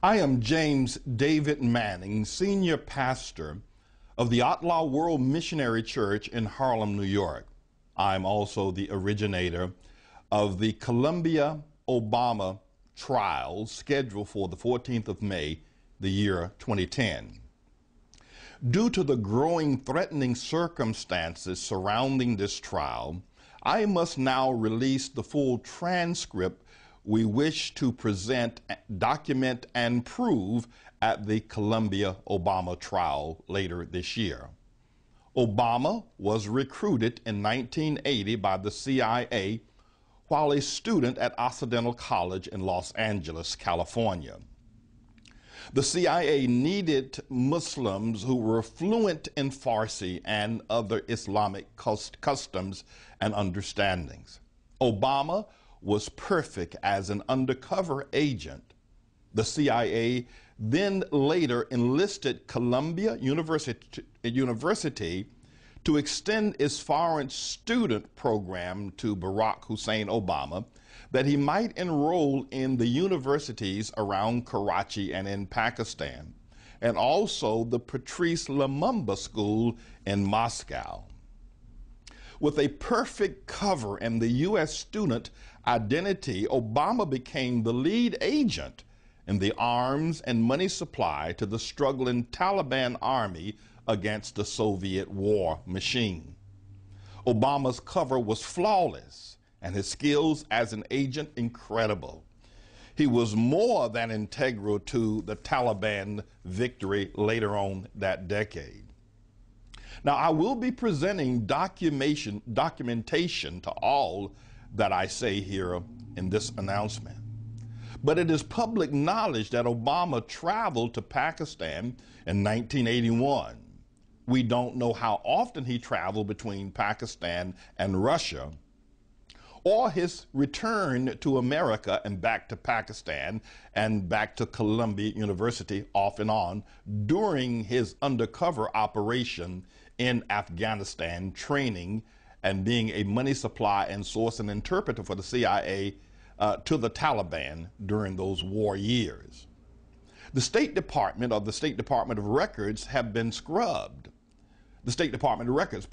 I am James David Manning, Senior Pastor of the Outlaw World Missionary Church in Harlem, New York. I'm also the originator of the Columbia Obama trial scheduled for the 14th of May, the year 2010. Due to the growing threatening circumstances surrounding this trial, I must now release the full transcript we wish to present, document, and prove at the Columbia Obama trial later this year. Obama was recruited in 1980 by the CIA while a student at Occidental College in Los Angeles, California. The CIA needed Muslims who were fluent in Farsi and other Islamic customs and understandings. Obama was perfect as an undercover agent. The CIA then later enlisted Columbia University to extend its foreign student program to Barrack Hussein Obama, that he might enroll in the universities around Karachi and in Pakistan, and also the Patrice Lumumba School in Moscow. With a perfect cover in the U.S. student identity, Obama became the lead agent in the arms and money supply to the struggling Taliban army against the Soviet war machine. Obama's cover was flawless and his skills as an agent incredible. He was more than integral to the Taliban victory later on that decade. Now, I will be presenting documentation to all that I say here in this announcement. But it is public knowledge that Obama traveled to Pakistan in 1981. We don't know how often he traveled between Pakistan and Russia, or his return to America and back to Pakistan and back to Columbia University off and on during his undercover operation in Afghanistan, training and being a money supply and source and interpreter for the CIA to the Taliban during those war years. The State Department, or the State Department of Records, have been scrubbed. The State Department of Records,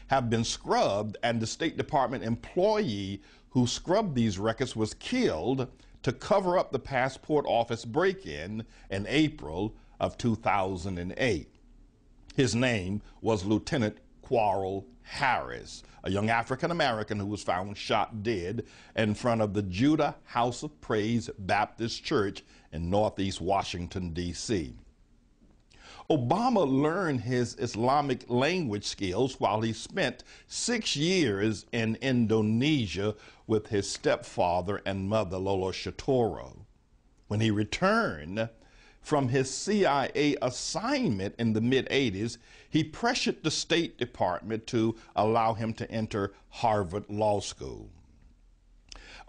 have been scrubbed, and the State Department employee who scrubbed these records was killed to cover up the passport office break-in in April of 2008. His name was Lieutenant Quarrel Harris, a young African-American who was found shot dead in front of the Judah House of Praise Baptist Church in Northeast Washington, D.C. Obama learned his Islamic language skills while he spent 6 years in Indonesia with his stepfather and mother, Barry Soetoro. When he returned from his CIA assignment in the mid-'80s, he pressured the State Department to allow him to enter Harvard Law School.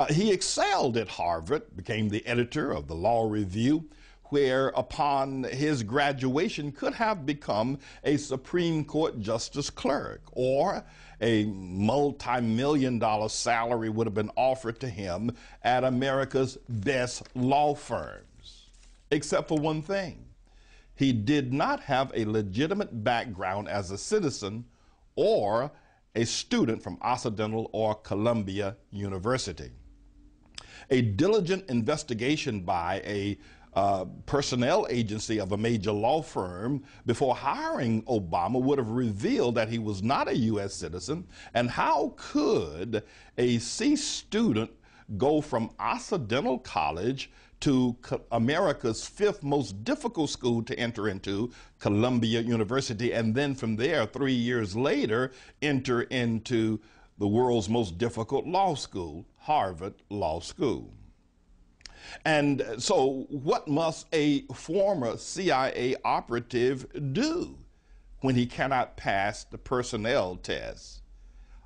He excelled at Harvard, became the editor of the Law Review, where upon his graduation could have become a Supreme Court justice clerk, or a multi-million-dollar salary would have been offered to him at America's best law firms. Except for one thing: he did not have a legitimate background as a citizen or a student from Occidental or Columbia University. A diligent investigation by a personnel agency of a major law firm before hiring Obama would have revealed that he was not a U.S. citizen. And how could a C student go from Occidental College to America's fifth most difficult school to enter into, Columbia University, and then from there, 3 years later, enter into the world's most difficult law school, Harvard Law School? And so what must a former CIA operative do when he cannot pass the personnel test?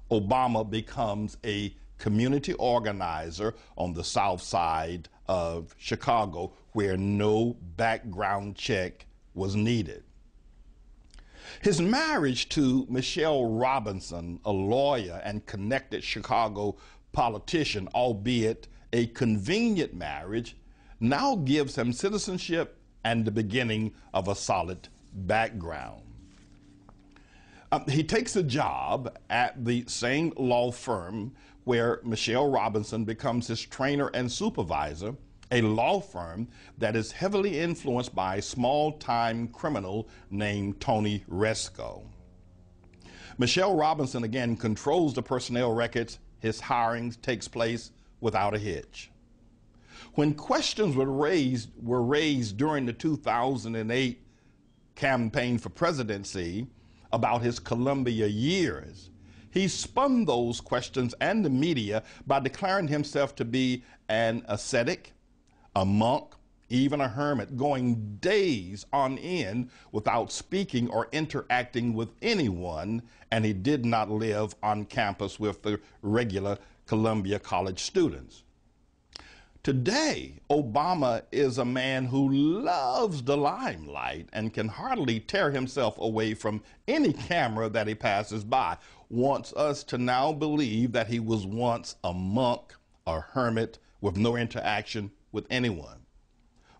Obama becomes a community organizer on the south side of Chicago, where no background check was needed. His marriage to Michelle Robinson, a lawyer and connected Chicago politician, albeit a convenient marriage, now gives him citizenship and the beginning of a solid background. He takes a job at the same law firm where Michelle Robinson becomes his trainer and supervisor, a law firm that is heavily influenced by a small-time criminal named Tony Resco. Michelle Robinson, again, controls the personnel records. His hiring takes place without a hitch. When questions were raised during the 2008 campaign for presidency about his Columbia years, he spun those questions and the media by declaring himself to be an ascetic, a monk, even a hermit, going days on end without speaking or interacting with anyone, and he did not live on campus with the regular Columbia College students. Today, Obama is a man who loves the limelight and can hardly tear himself away from any camera that he passes by, wants us to now believe that he was once a monk, a hermit, with no interaction with anyone.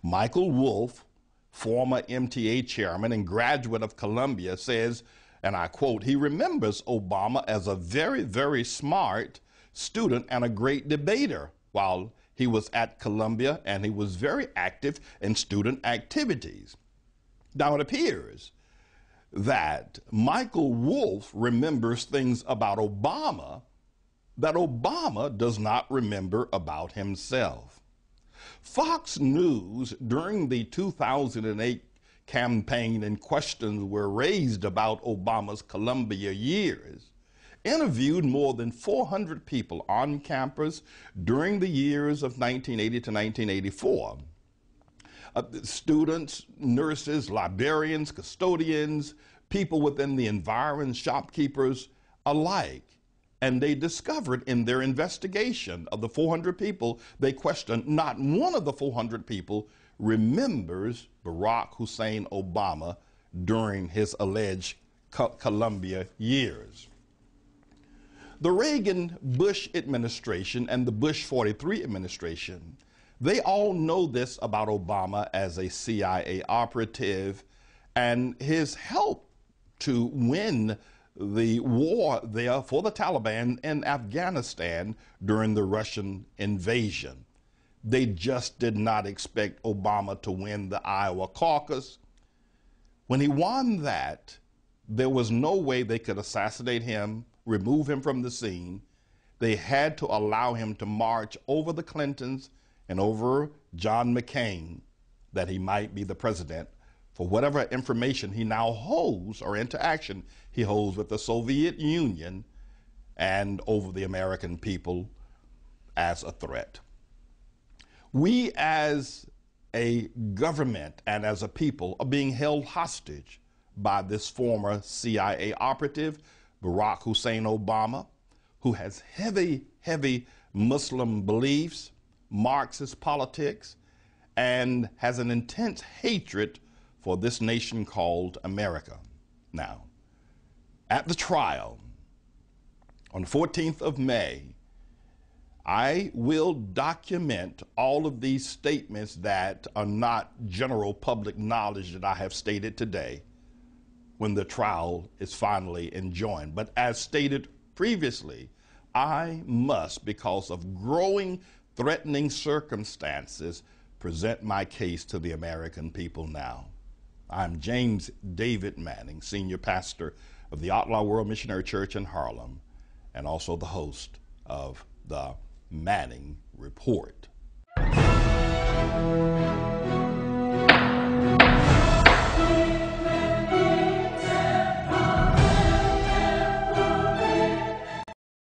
Michael Wolff, former MTA chairman and graduate of Columbia, says, and I quote, he remembers Obama as a very, very smart student and a great debater while he was at Columbia, and he was very active in student activities. Now, it appears that Michael Wolff remembers things about Obama that Obama does not remember about himself. Fox News, during the 2008 campaign and questions were raised about Obama's Columbia years, interviewed more than 400 people on campus during the years of 1980 to 1984. Students, nurses, librarians, custodians, people within the environs, shopkeepers alike. And they discovered in their investigation of the 400 people they questioned, not one of the 400 people remembers Barrack Hussein Obama during his alleged Columbia years. The Reagan-Bush administration and the Bush 43 administration, they all know this about Obama as a CIA operative and his help to win the war there for the Taliban in Afghanistan during the Russian invasion. They just did not expect Obama to win the Iowa caucus. When he won that, there was no way they could assassinate him, remove him from the scene. They had to allow him to march over the Clintons and over John McCain that he might be the president for whatever information he now holds or interaction he holds with the Soviet Union and over the American people as a threat. We as a government and as a people are being held hostage by this former CIA operative, Barrack Hussein Obama, who has heavy Muslim beliefs, Marxist politics, and has an intense hatred for this nation called America. Now, at the trial on the 14th of May, I will document all of these statements that are not general public knowledge that I have stated today when the trial is finally enjoined. But as stated previously, I must, because of growing threatening circumstances, present my case to the American people now. I'm James David Manning, Senior Pastor of the Outlaw World Missionary Church in Harlem, and also the host of the Manning Report.